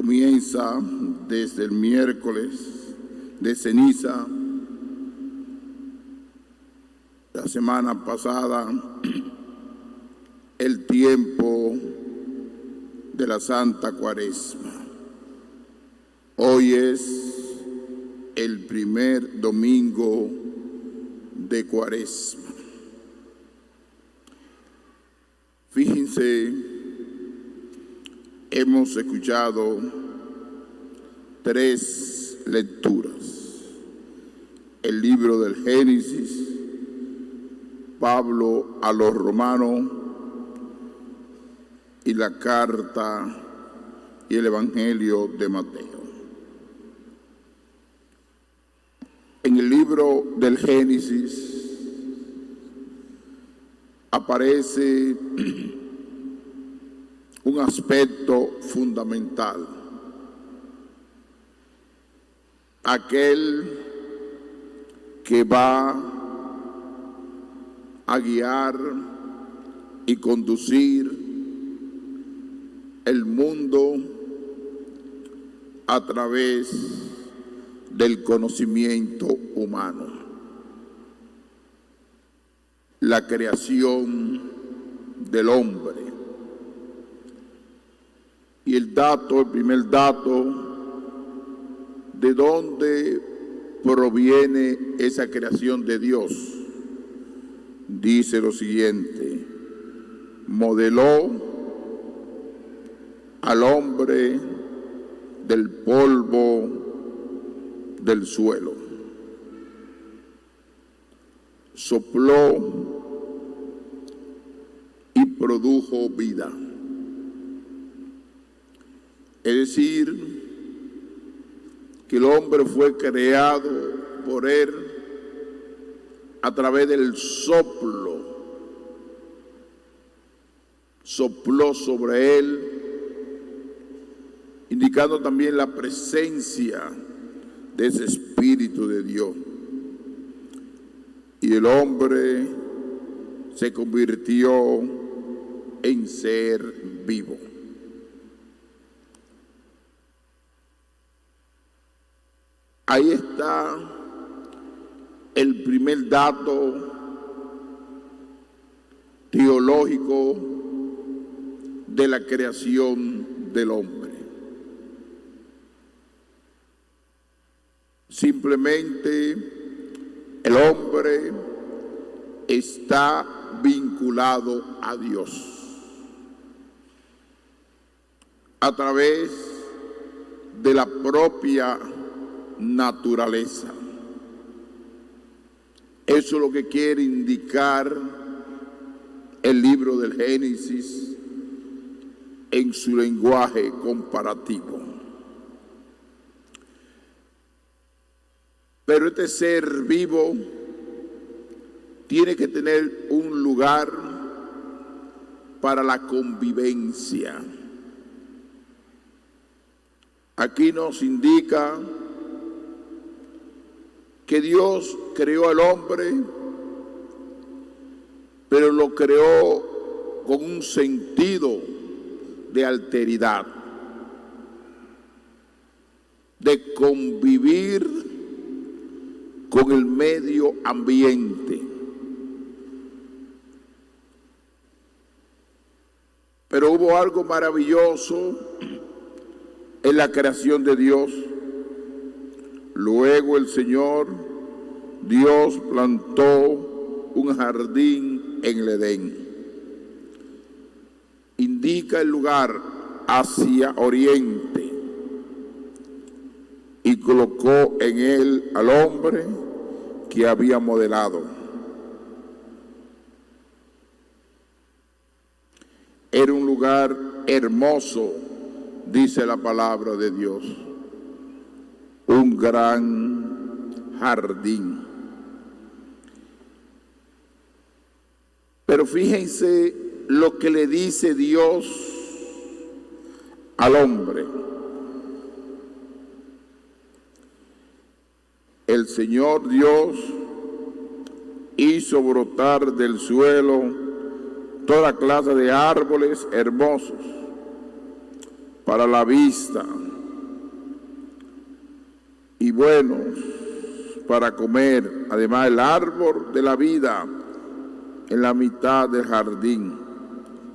Comienza desde el miércoles de ceniza, la semana pasada, el tiempo de la Santa Cuaresma. Hoy es el primer domingo de Cuaresma. Fíjense, hemos escuchado 3 lecturas: el libro del Génesis, Pablo a los Romanos y la carta y el Evangelio de Mateo. En el libro del Génesis aparece un aspecto fundamental, aquel que va a guiar y conducir el mundo a través del conocimiento humano. La creación del hombre. Y el primer dato, ¿de dónde proviene esa creación de Dios? Dice lo siguiente: modeló al hombre del polvo del suelo, sopló y produjo vida. Es decir, que el hombre fue creado por él a través del soplo. Sopló sobre él, indicando también la presencia de ese Espíritu de Dios. Y el hombre se convirtió en ser vivo. Ahí está el primer dato teológico de la creación del hombre. Simplemente el hombre está vinculado a Dios a través de la propia naturaleza. Eso es lo que quiere indicar el libro del Génesis en su lenguaje comparativo. Pero este ser vivo tiene que tener un lugar para la convivencia. Aquí nos indica que Dios creó al hombre, pero lo creó con un sentido de alteridad, de convivir con el medio ambiente. Pero hubo algo maravilloso en la creación de Dios. Luego el Señor Dios plantó un jardín en el Edén. Indica el lugar hacia oriente y colocó en él al hombre que había modelado. Era un lugar hermoso, dice la palabra de Dios. Un gran jardín. Pero fíjense lo que le dice Dios al hombre. El Señor Dios hizo brotar del suelo toda clase de árboles hermosos, para la vista y buenos para comer, además el árbol de la vida en la mitad del jardín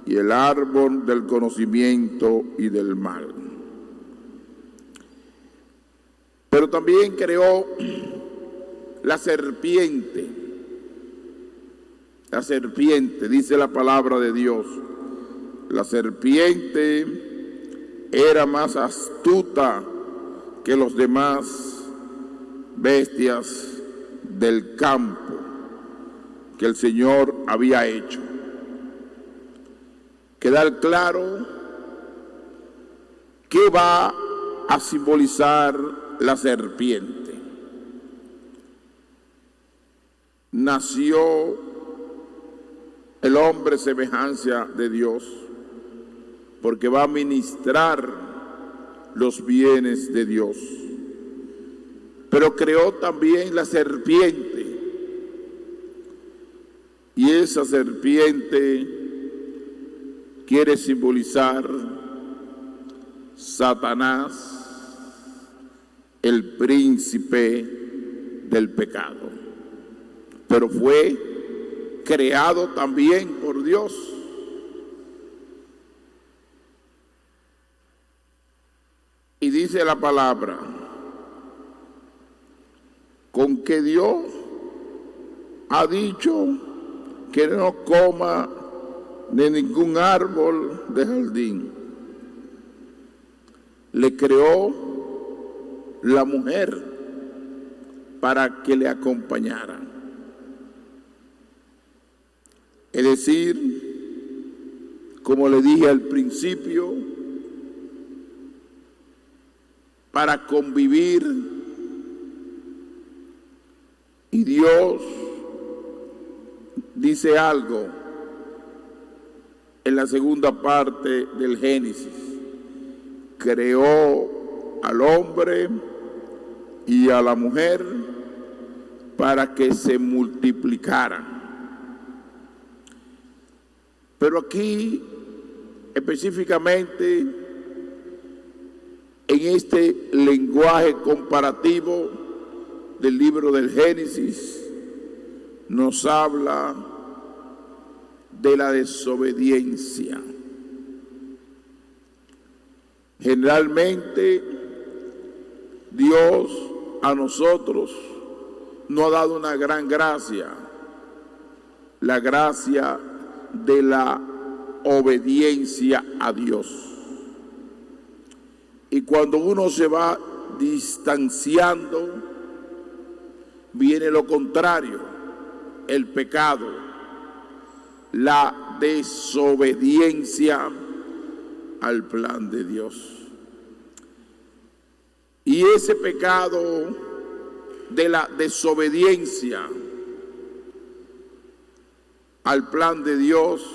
y el árbol del conocimiento y del mal. Pero también creó la serpiente. La serpiente, dice la palabra de Dios. La serpiente era más astuta que los demás bestias del campo que el Señor había hecho. Quedar claro qué va a simbolizar la serpiente. Nació el hombre semejanza de Dios, porque va a ministrar los bienes de Dios. Pero creó también la serpiente, y esa serpiente quiere simbolizar Satanás, el príncipe del pecado. Pero fue creado también por Dios. Y dice la palabra, con que Dios ha dicho que no coma de ningún árbol de jardín. Le creó la mujer para que le acompañara. Es decir, como le dije al principio, para convivir, y Dios dice algo en la segunda parte del Génesis: creó al hombre y a la mujer para que se multiplicaran. Pero aquí, específicamente, en este lenguaje comparativo del libro del Génesis, nos habla de la desobediencia. Generalmente, Dios a nosotros nos ha dado una gran gracia, la gracia de la obediencia a Dios. Y cuando uno se va distanciando, viene lo contrario, el pecado, la desobediencia al plan de Dios. Y ese pecado de la desobediencia al plan de Dios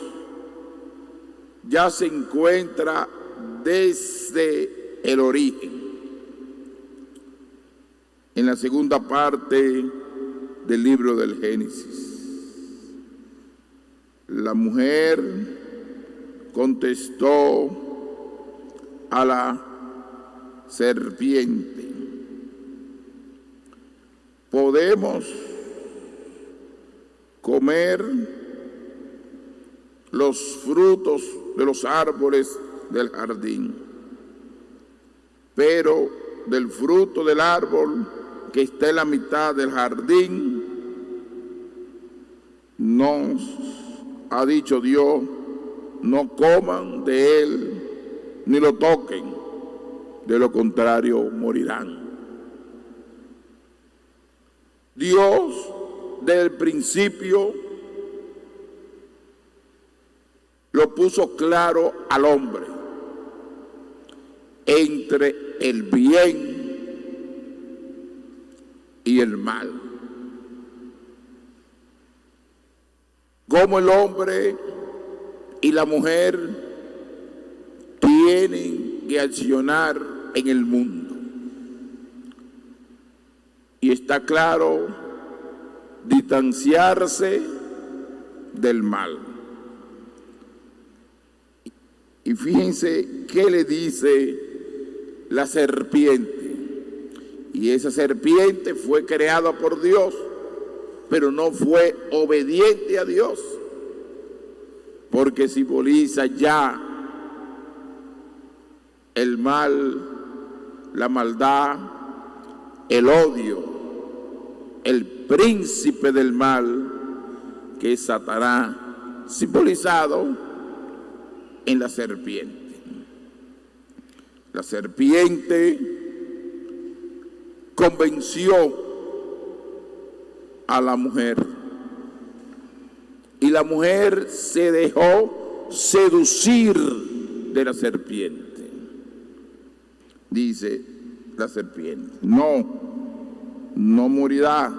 ya se encuentra desde el origen. En la segunda parte del libro del Génesis, la mujer contestó a la serpiente: podemos comer los frutos de los árboles del jardín, pero del fruto del árbol que está en la mitad del jardín, nos ha dicho Dios, no coman de él ni lo toquen, de lo contrario morirán. Dios desde el principio lo puso claro al hombre entre el bien y el mal. Cómo el hombre y la mujer tienen que accionar en el mundo. Y está claro, distanciarse del mal. Y Y fíjense qué le dice la serpiente. Y esa serpiente fue creada por Dios, pero no fue obediente a Dios, porque simboliza ya el mal, la maldad, el odio, el príncipe del mal, que es Satanás, simbolizado en la serpiente. La serpiente convenció a la mujer y la mujer se dejó seducir de la serpiente. Dice la serpiente: no morirá.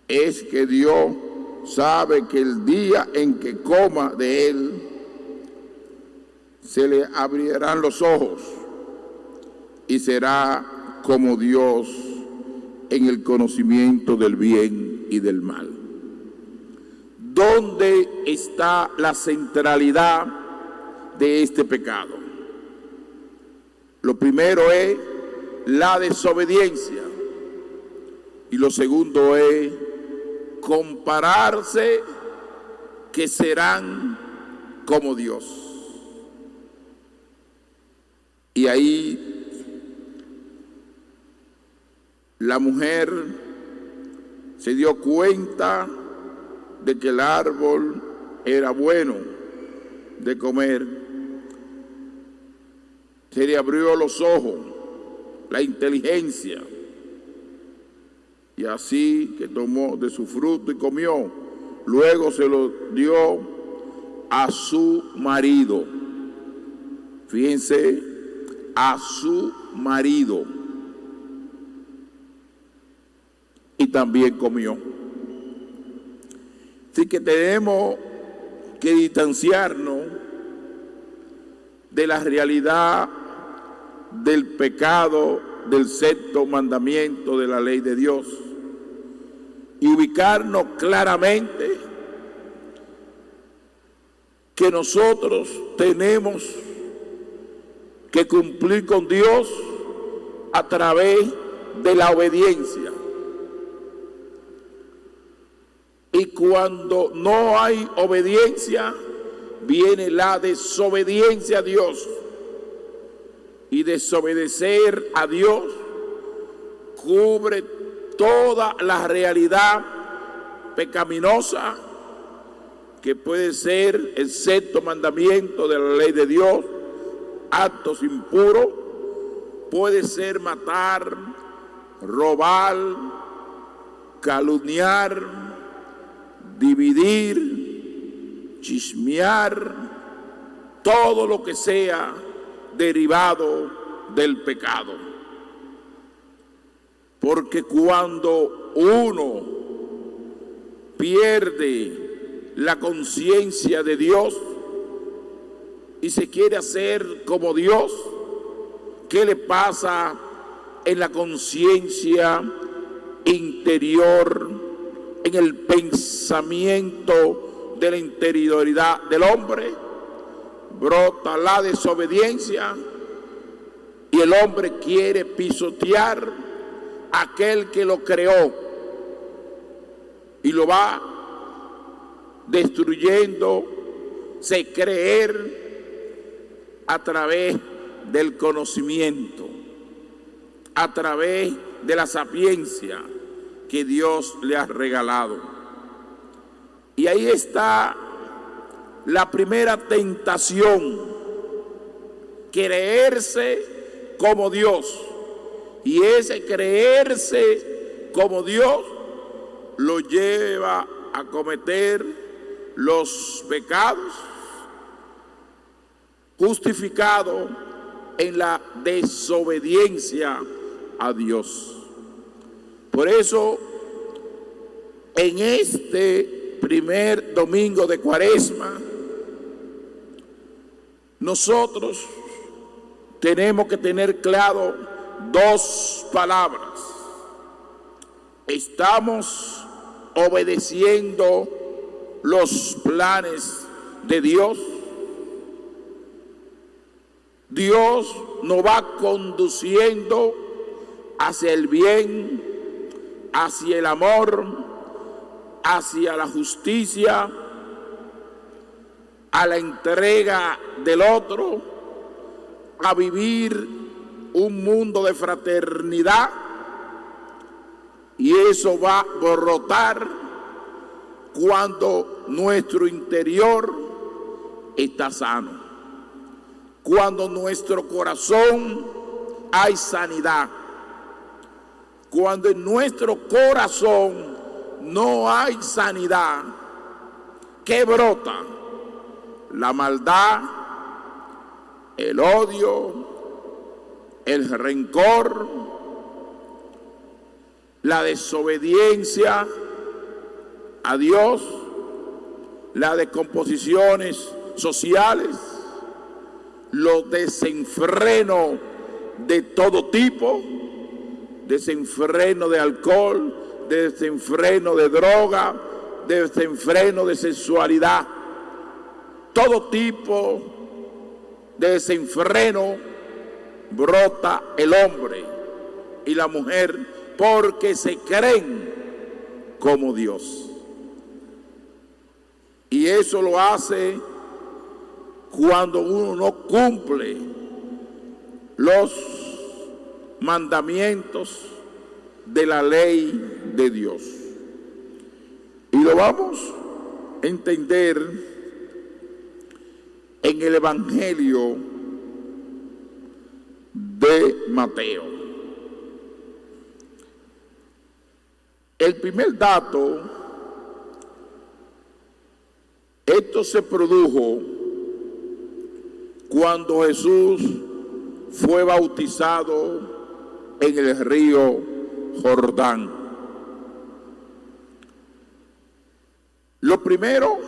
Es que Dios sabe que el día en que coma de él, se le abrirán los ojos y será como Dios en el conocimiento del bien y del mal. ¿Dónde está la centralidad de este pecado? Lo primero es la desobediencia y lo segundo es compararse que serán como Dios. Y ahí la mujer se dio cuenta de que el árbol era bueno de comer. Se le abrió los ojos, la inteligencia. Y así que tomó de su fruto y comió. Luego se lo dio a su marido. Fíjense, a su marido. Y también comió. Así que tenemos que distanciarnos de la realidad del pecado del sexto mandamiento de la ley de Dios y ubicarnos claramente que nosotros tenemos que cumplir con Dios a través de la obediencia. Y cuando no hay obediencia, viene la desobediencia a Dios. Y desobedecer a Dios cubre toda la realidad pecaminosa que puede ser el sexto mandamiento de la ley de Dios, actos impuros, puede ser matar, robar, calumniar, dividir, chismear, todo lo que sea derivado del pecado. Porque cuando uno pierde la conciencia de Dios y se quiere hacer como Dios, ¿qué le pasa en la conciencia interior, en el pensamiento de la interioridad del hombre? Brota la desobediencia y el hombre quiere pisotear a aquel que lo creó y lo va destruyendo, se creer a través del conocimiento, a través de la sapiencia que Dios le ha regalado. Y ahí está la primera tentación: creerse como Dios. Y ese creerse como Dios lo lleva a cometer los pecados justificados en la desobediencia a Dios. Por eso, en este primer domingo de Cuaresma, nosotros tenemos que tener claro dos palabras. Estamos obedeciendo los planes de Dios Dios nos va conduciendo hacia el bien, hacia el amor, hacia la justicia, a la entrega del otro, a vivir un mundo de fraternidad, y eso va a brotar cuando nuestro interior está sano, cuando en nuestro corazón hay sanidad, cuando en nuestro corazón no hay sanidad. ¿Qué brota? La maldad, el odio, el rencor, la desobediencia a Dios, las descomposiciones sociales, los desenfrenos de todo tipo, desenfreno de alcohol, desenfreno de droga, desenfreno de sexualidad, todo tipo de desenfreno brota el hombre y la mujer porque se creen como Dios. Y eso lo hace cuando uno no cumple los mandamientos de la ley de Dios. Y lo vamos a entender en el Evangelio de Mateo. El primer dato, esto se produjo cuando Jesús fue bautizado en el río Jordán. Lo primero,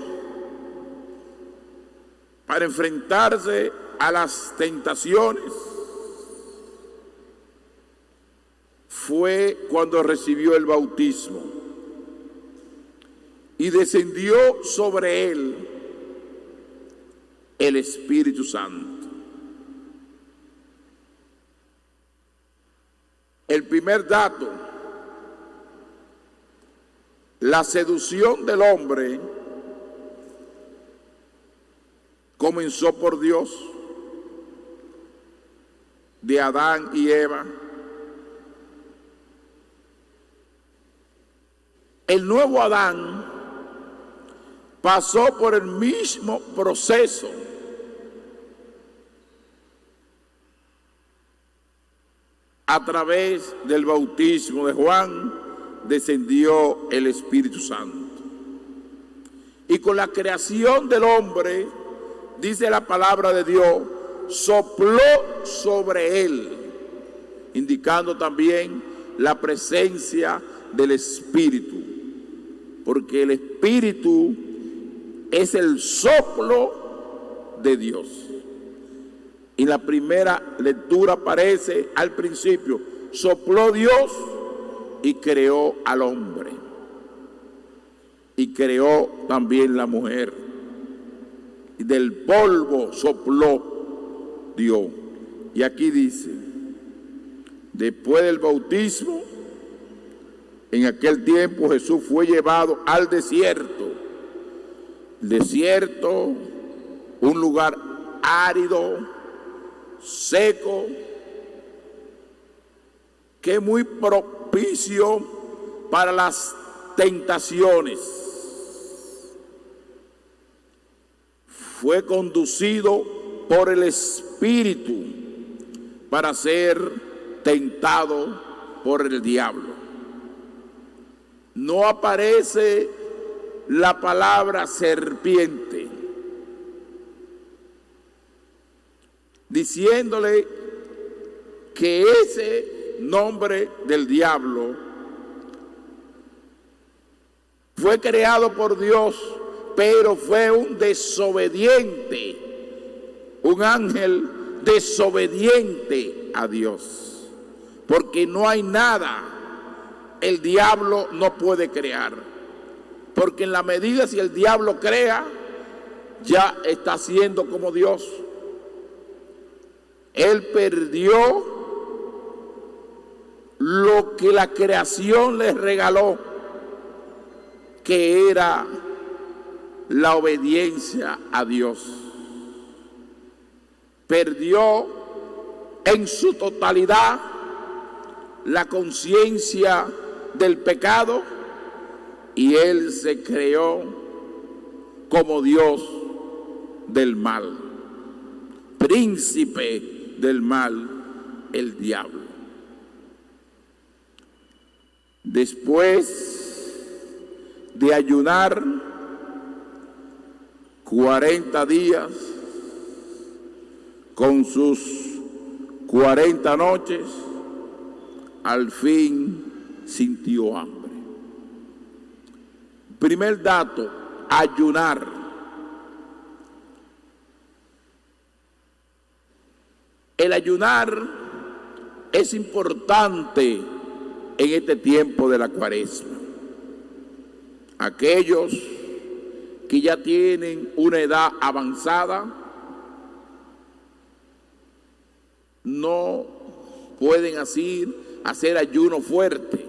para enfrentarse a las tentaciones, fue cuando recibió el bautismo y descendió sobre él el Espíritu Santo. El primer dato, la seducción del hombre comenzó por Dios, de Adán y Eva. El nuevo Adán pasó por el mismo proceso. A través del bautismo de Juan descendió el Espíritu Santo. Y con la creación del hombre, dice la palabra de Dios, sopló sobre él, indicando también la presencia del Espíritu, porque el Espíritu es el soplo de Dios. Y la primera lectura aparece al principio, sopló Dios y creó al hombre, y creó también la mujer, y del polvo sopló Dios. Y aquí dice, después del bautismo, en aquel tiempo Jesús fue llevado al desierto. El desierto, un lugar árido, seco, que es muy propicio para las tentaciones. Fue conducido por el Espíritu para ser tentado por el diablo. No aparece la palabra serpiente, diciéndole que ese nombre del diablo fue creado por Dios, pero fue un desobediente, un ángel desobediente a Dios, porque no hay nada el diablo no puede crear, porque en la medida si el diablo crea, ya está siendo como Dios. Él perdió lo que la creación le regaló, que era la obediencia a Dios. Perdió en su totalidad la conciencia del pecado y él se creó como Dios del mal, príncipe del mal, el diablo. Después de ayunar 40 días con sus 40 noches, al fin sintió hambre. Primer dato, ayunar. El ayunar es importante en este tiempo de la Cuaresma. Aquellos que ya tienen una edad avanzada no pueden hacer ayuno fuerte,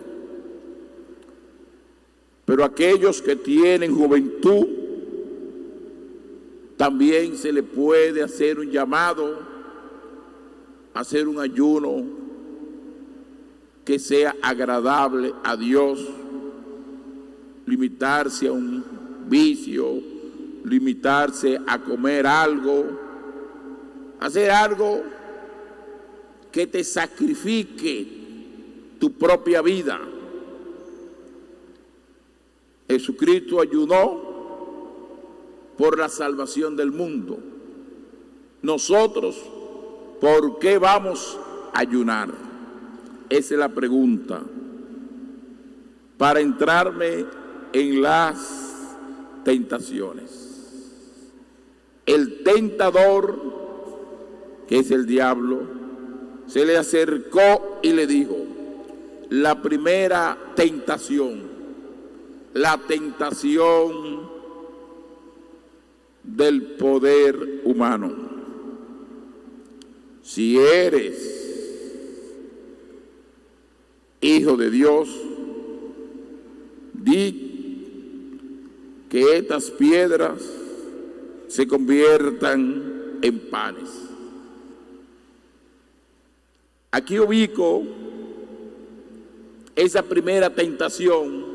pero aquellos que tienen juventud también se le puede hacer un llamado a hacer un ayuno que sea agradable a Dios, limitarse a un vicio, limitarse a comer algo, hacer algo que te sacrifique tu propia vida. Jesucristo ayunó por la salvación del mundo. Nosotros, ¿por qué vamos a ayunar? Esa es la pregunta. Para entrarme en las tentaciones. El tentador, que es el diablo, se le acercó y le dijo, la primera tentación, la tentación del poder humano. Si eres hijo de Dios, di que estas piedras se conviertan en panes. Aquí ubico esa primera tentación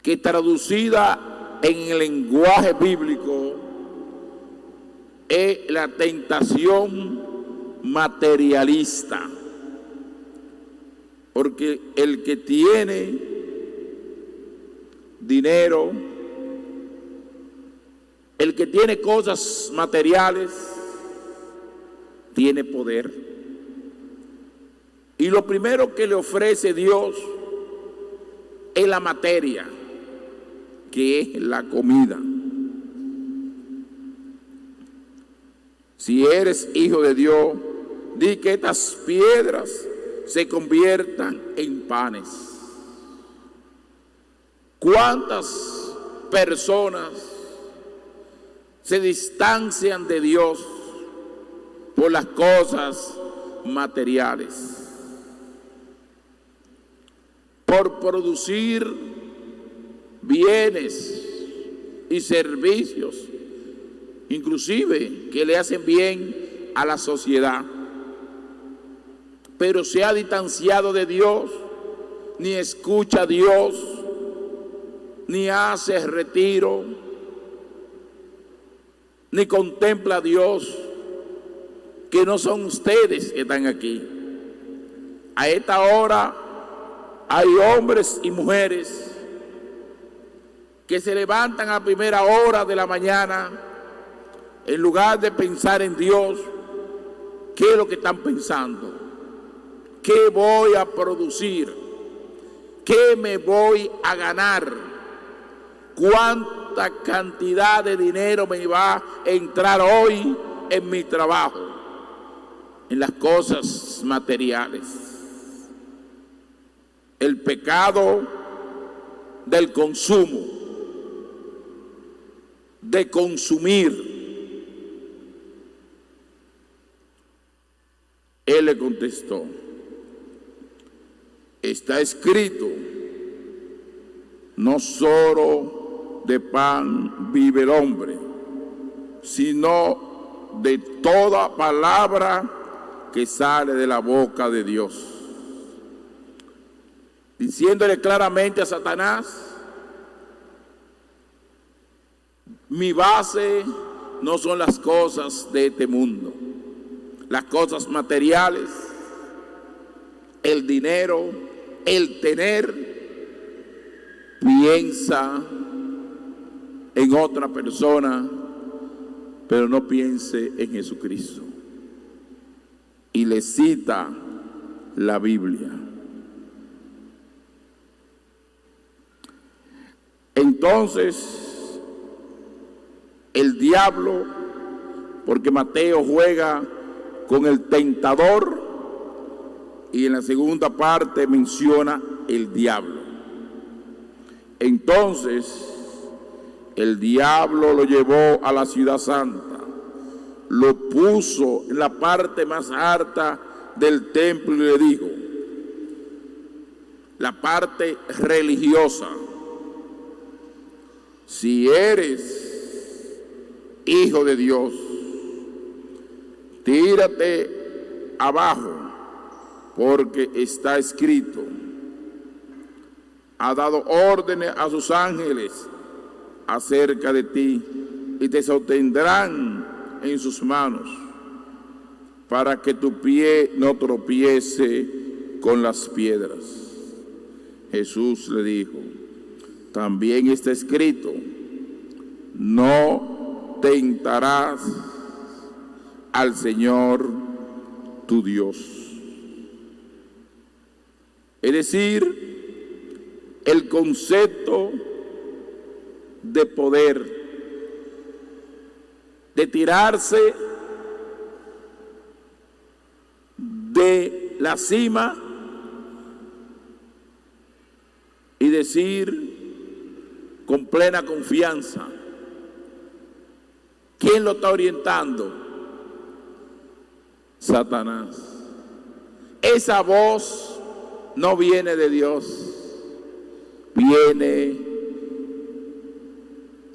que traducida en el lenguaje bíblico es la tentación materialista. Porque el que tiene dinero, el que tiene cosas materiales, tiene poder. Y lo primero que le ofrece Dios es la materia, que es la comida. Si eres hijo de Dios, di que estas piedras se conviertan en panes. ¿Cuántas personas se distancian de Dios por las cosas materiales? Por producir bienes y servicios, inclusive que le hacen bien a la sociedad. Pero se ha distanciado de Dios, ni escucha a Dios, ni hace retiro, ni contempla a Dios, que no son ustedes que están aquí. A esta hora hay hombres y mujeres que se levantan a primera hora de la mañana, en lugar de pensar en Dios, ¿qué es lo que están pensando? ¿Qué voy a producir? ¿Qué me voy a ganar? ¿Cuánta cantidad de dinero me va a entrar hoy en mi trabajo? En las cosas materiales. El pecado del consumo, de consumir, contestó: está escrito, no solo de pan vive el hombre, sino de toda palabra que sale de la boca de Dios. Diciéndole claramente a Satanás: mi base no son las cosas de este mundo, las cosas materiales, el dinero, el tener. Piensa en otra persona, pero no piense en Jesucristo. Y le cita la Biblia. Entonces, el diablo, porque Mateo juega con el tentador, y en la segunda parte menciona el diablo. Entonces, el diablo lo llevó a la ciudad santa, lo puso en la parte más alta del templo y le dijo, la parte religiosa: si eres hijo de Dios, tírate abajo, porque está escrito, ha dado órdenes a sus ángeles acerca de ti y te sostendrán en sus manos para que tu pie no tropiece con las piedras. Jesús le dijo, también está escrito, no tentarás al Señor tu Dios. Es decir, el concepto de poder, de tirarse de la cima y decir con plena confianza, ¿quién lo está orientando? Satanás. Esa voz no viene de Dios, viene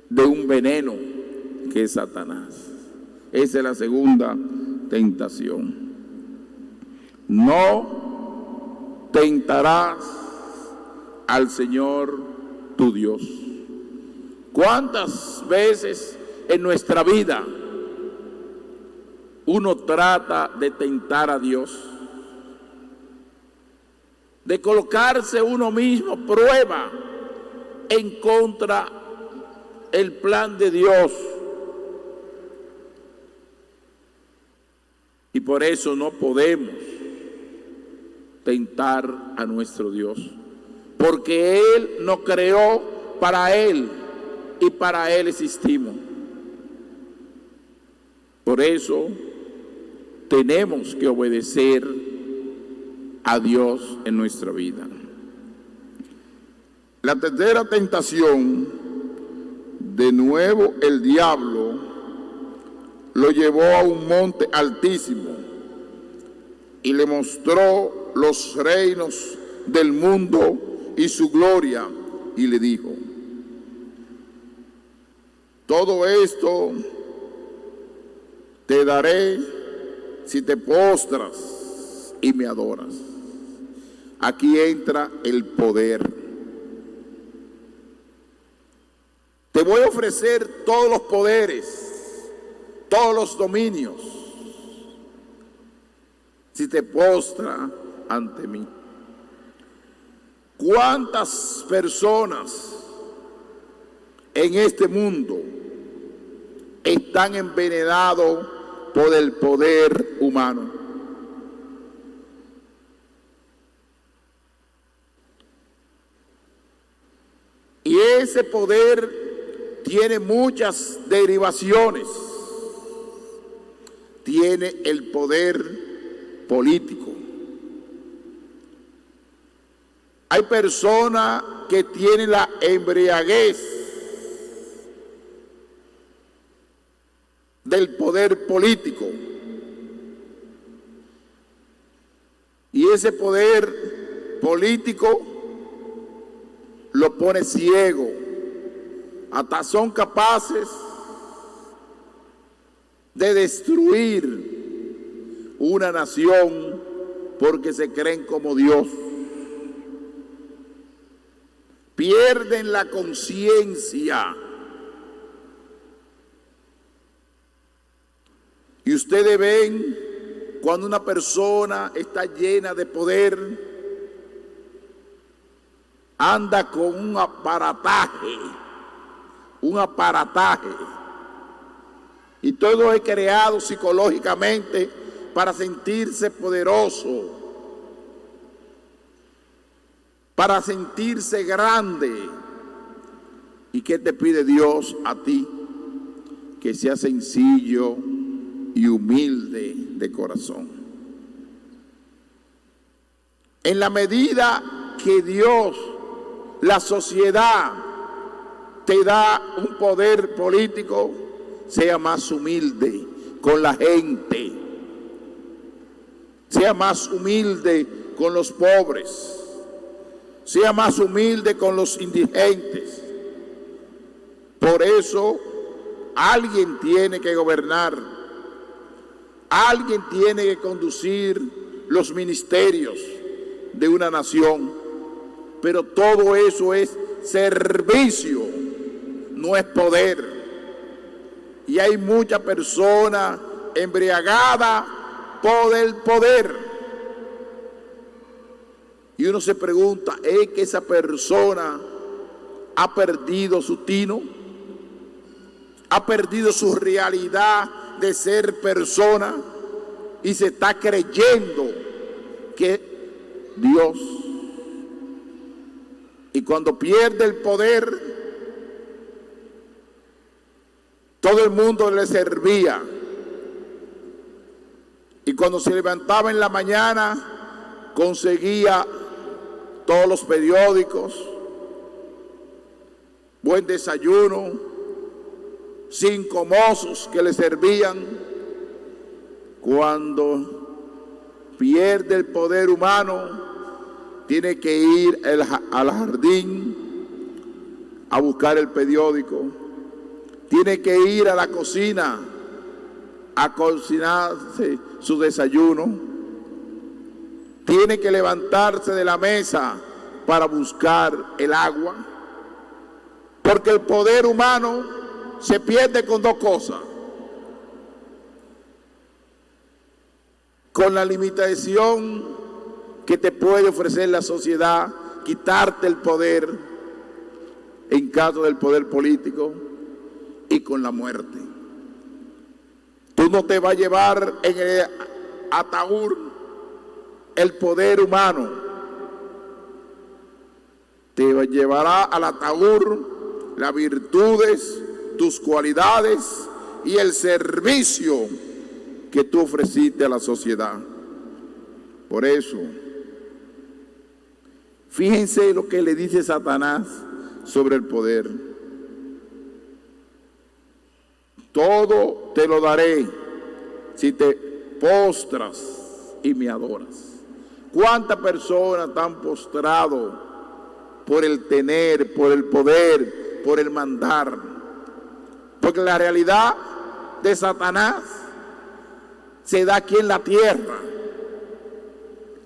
de un veneno que es Satanás. Esa es la segunda tentación. No tentarás al Señor tu Dios. ¿Cuántas veces en nuestra vida uno trata de tentar a Dios? De colocarse uno mismo prueba en contra el plan de Dios. Y por eso no podemos tentar a nuestro Dios, porque Él nos creó para Él y para Él existimos. Por eso tenemos que obedecer a Dios en nuestra vida. La tercera tentación, de nuevo el diablo lo llevó a un monte altísimo y le mostró los reinos del mundo y su gloria, y le dijo, todo esto te daré si te postras y me adoras. Aquí entra el poder. Te voy a ofrecer todos los poderes, todos los dominios, si te postras ante mí. ¿Cuántas personas en este mundo están envenenados por el poder humano? Y ese poder tiene muchas derivaciones. Tiene el poder político. Hay personas que tienen la embriaguez del poder político. ese poder político lo pone ciego. Hasta son capaces de destruir una nación porque se creen como Dios. Pierden la conciencia. Y ustedes ven cuando una persona está llena de poder, anda con un aparataje. Y todo es creado psicológicamente para sentirse poderoso, para sentirse grande. ¿Y qué te pide Dios a ti? Que seas sencillo y humilde de corazón. En la medida que Dios, la sociedad, te da un poder político, sea más humilde con la gente, sea más humilde con los pobres, sea más humilde con los indigentes. Por eso alguien tiene que gobernar, alguien tiene que conducir los ministerios de una nación, pero todo eso es servicio, no es poder. Y hay mucha persona embriagada por el poder. Y uno se pregunta, ¿es que esa persona ha perdido su tino? ¿Ha perdido su realidad de ser persona? Y se está creyendo que Dios. Y cuando pierde el poder, todo el mundo le servía. Y cuando se levantaba en la mañana, conseguía todos los periódicos, buen desayuno, 5 mozos que le servían. Cuando pierde el poder humano, tiene que ir al jardín a buscar el periódico. Tiene que ir a la cocina a cocinarse su desayuno. Tiene que levantarse de la mesa para buscar el agua. Porque el poder humano se pierde con 2 cosas. Con la limitación que te puede ofrecer la sociedad, quitarte el poder en caso del poder político, y con la muerte. Tú no te vas a llevar en el ataúd el poder humano, te llevará al ataúd las virtudes, tus cualidades y el servicio que tú ofreciste a la sociedad. Por eso, fíjense lo que le dice Satanás sobre el poder. Todo te lo daré si te postras y me adoras. ¿Cuántas personas están postrados por el tener, por el poder, por el mandar? Porque la realidad de Satanás se da aquí en la tierra.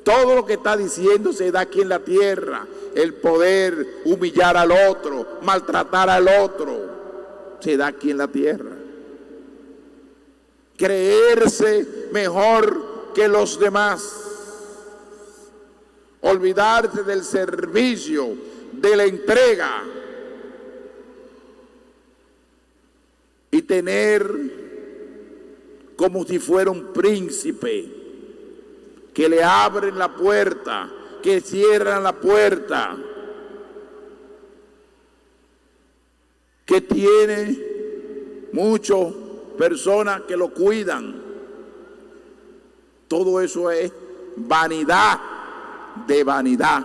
Todo lo que está diciendo se da aquí en la tierra. El poder humillar al otro, maltratar al otro, se da aquí en la tierra. Creerse mejor que los demás. Olvidarse del servicio, de la entrega. Y tener como si fuera un príncipe, que le abren la puerta, que cierran la puerta, que tiene muchas personas que lo cuidan. Todo eso es vanidad de vanidad.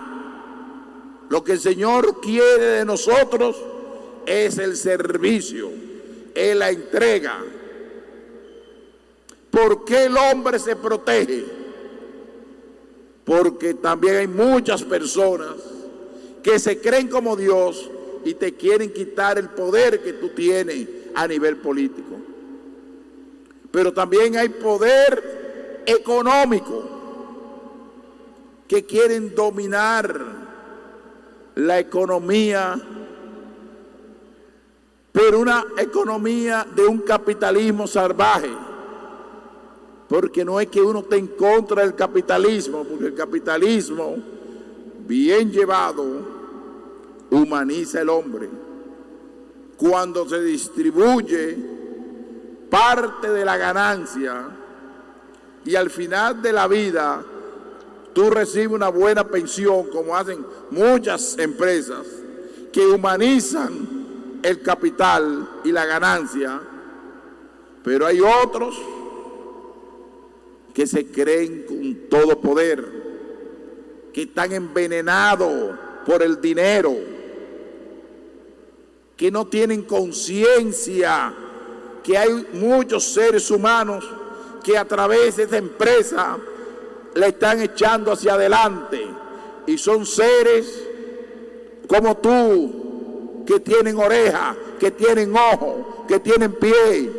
Lo que el Señor quiere de nosotros es el servicio, es la entrega. ¿Por qué el hombre se protege? porque también hay muchas personas que se creen como Dios y te quieren quitar el poder que tú tienes a nivel político. Pero también hay poder económico que quieren dominar la economía, pero una economía de un capitalismo salvaje. Porque no es que uno esté en contra del capitalismo, porque el capitalismo, bien llevado, humaniza el hombre. Cuando se distribuye parte de la ganancia y al final de la vida tú recibes una buena pensión, como hacen muchas empresas que humanizan el capital y la ganancia, pero hay otros que se creen con todo poder, que están envenenados por el dinero, que no tienen conciencia que hay muchos seres humanos que a través de esa empresa le están echando hacia adelante, y son seres como tú, que tienen oreja, que tienen ojo, que tienen pie,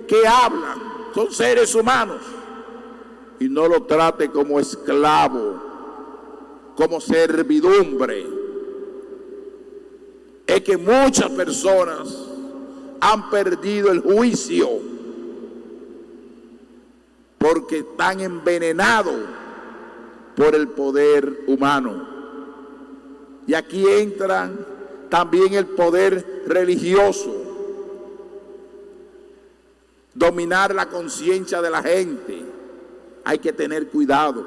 que hablan, son seres humanos. Y no lo trate como esclavo, como servidumbre. Es que muchas personas han perdido el juicio porque están envenenados por el poder humano. Y aquí entra también el poder religioso, dominar la conciencia de la gente. Hay que tener cuidado,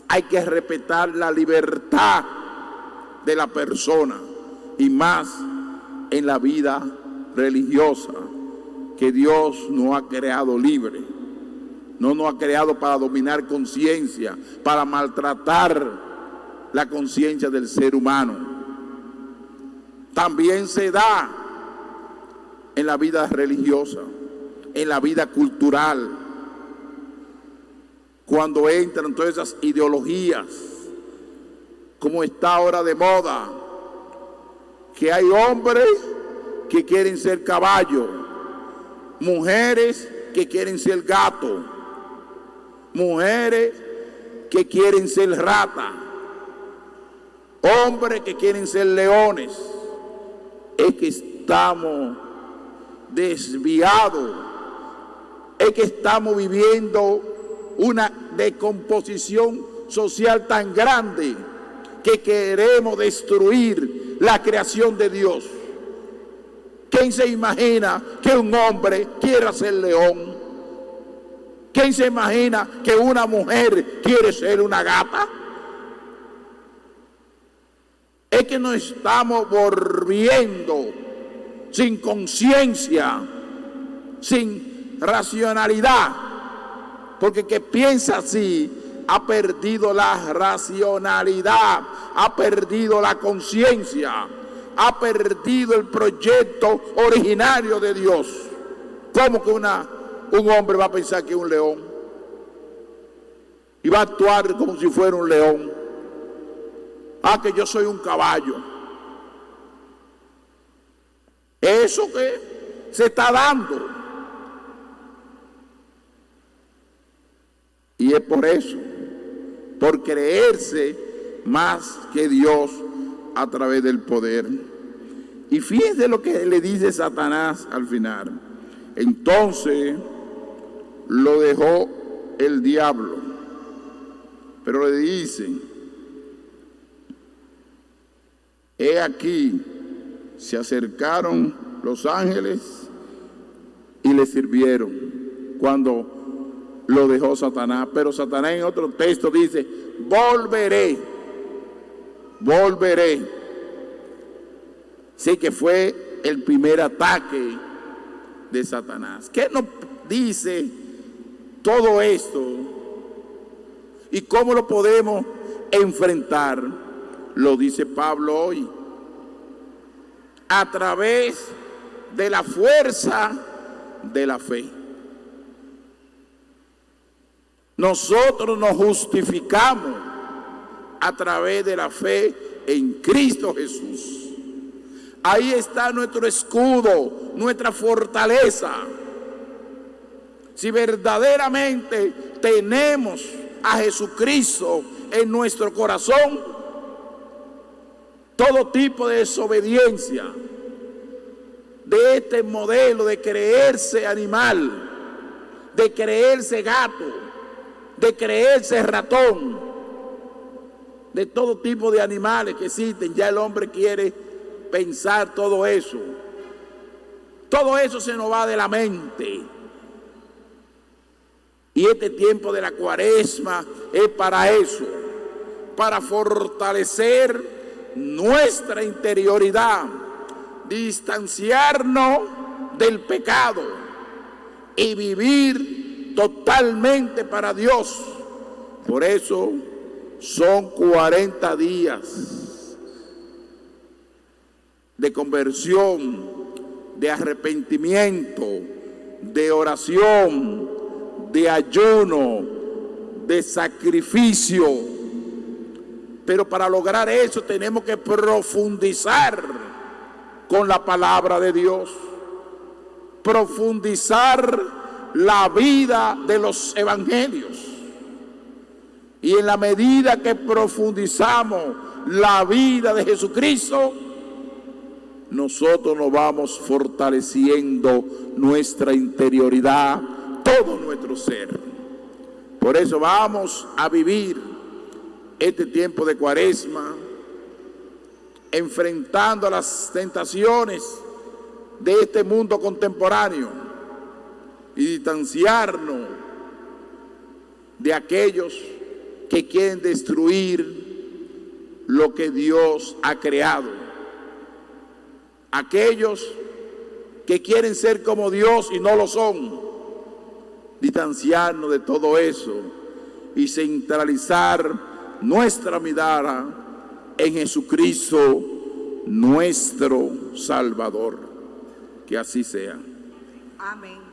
hay que respetar la libertad de la persona, y más en la vida religiosa, que Dios nos ha creado libre. No nos ha creado para dominar conciencia, para maltratar la conciencia del ser humano. También se da en la vida religiosa, en la vida cultural, cuando entran todas esas ideologías, como está ahora de moda, que hay hombres que quieren ser caballo, mujeres que quieren ser gato, mujeres que quieren ser rata, hombres que quieren ser leones. Es que estamos desviados, es que estamos viviendo una descomposición social tan grande que queremos destruir la creación de Dios. ¿Quién se imagina que un hombre quiera ser león? ¿Quién se imagina que una mujer quiere ser una gata? Es que nos estamos volviendo sin conciencia, sin racionalidad, porque el que piensa así ha perdido la racionalidad, ha perdido la conciencia, ha perdido el proyecto originario de Dios. ¿Cómo que un hombre va a pensar que es un león y va a actuar como si fuera un león? Ah, que yo soy un caballo. Eso que se está dando. Y es por eso, por creerse más que Dios a través del poder. Y fíjense lo que le dice Satanás al final. Entonces lo dejó el diablo, pero le dice: he aquí, se acercaron los ángeles y le sirvieron cuando lo dejó Satanás. Pero Satanás en otro texto dice: volveré. Sí, que fue el primer ataque de Satanás. ¿Qué nos dice todo esto? ¿Y cómo lo podemos enfrentar? Lo dice Pablo hoy: a través de la fuerza de la fe. Nosotros nos justificamos a través de la fe en Cristo Jesús. Ahí está nuestro escudo, nuestra fortaleza. Si verdaderamente tenemos a Jesucristo en nuestro corazón, todo tipo de desobediencia, de este modelo de creerse animal, de creerse gato, de creerse ratón, de todo tipo de animales que existen, ya el hombre quiere pensar todo eso. Todo eso se nos va de la mente. Y este tiempo de la Cuaresma es para eso, para fortalecer nuestra interioridad, distanciarnos del pecado y vivir totalmente para Dios. Por eso son 40 días de conversión, de arrepentimiento, de oración, de ayuno, de sacrificio. Pero para lograr eso tenemos que profundizar con la palabra de Dios, profundizar la vida de los evangelios. Y en la medida que profundizamos la vida de Jesucristo, nosotros nos vamos fortaleciendo nuestra interioridad, todo nuestro ser. Por eso vamos a vivir este tiempo de Cuaresma enfrentando las tentaciones de este mundo contemporáneo y distanciarnos de aquellos que quieren destruir lo que Dios ha creado. Aquellos que quieren ser como Dios y no lo son. Distanciarnos de todo eso y centralizar nuestra mirada en Jesucristo, nuestro Salvador. Que así sea. Amén.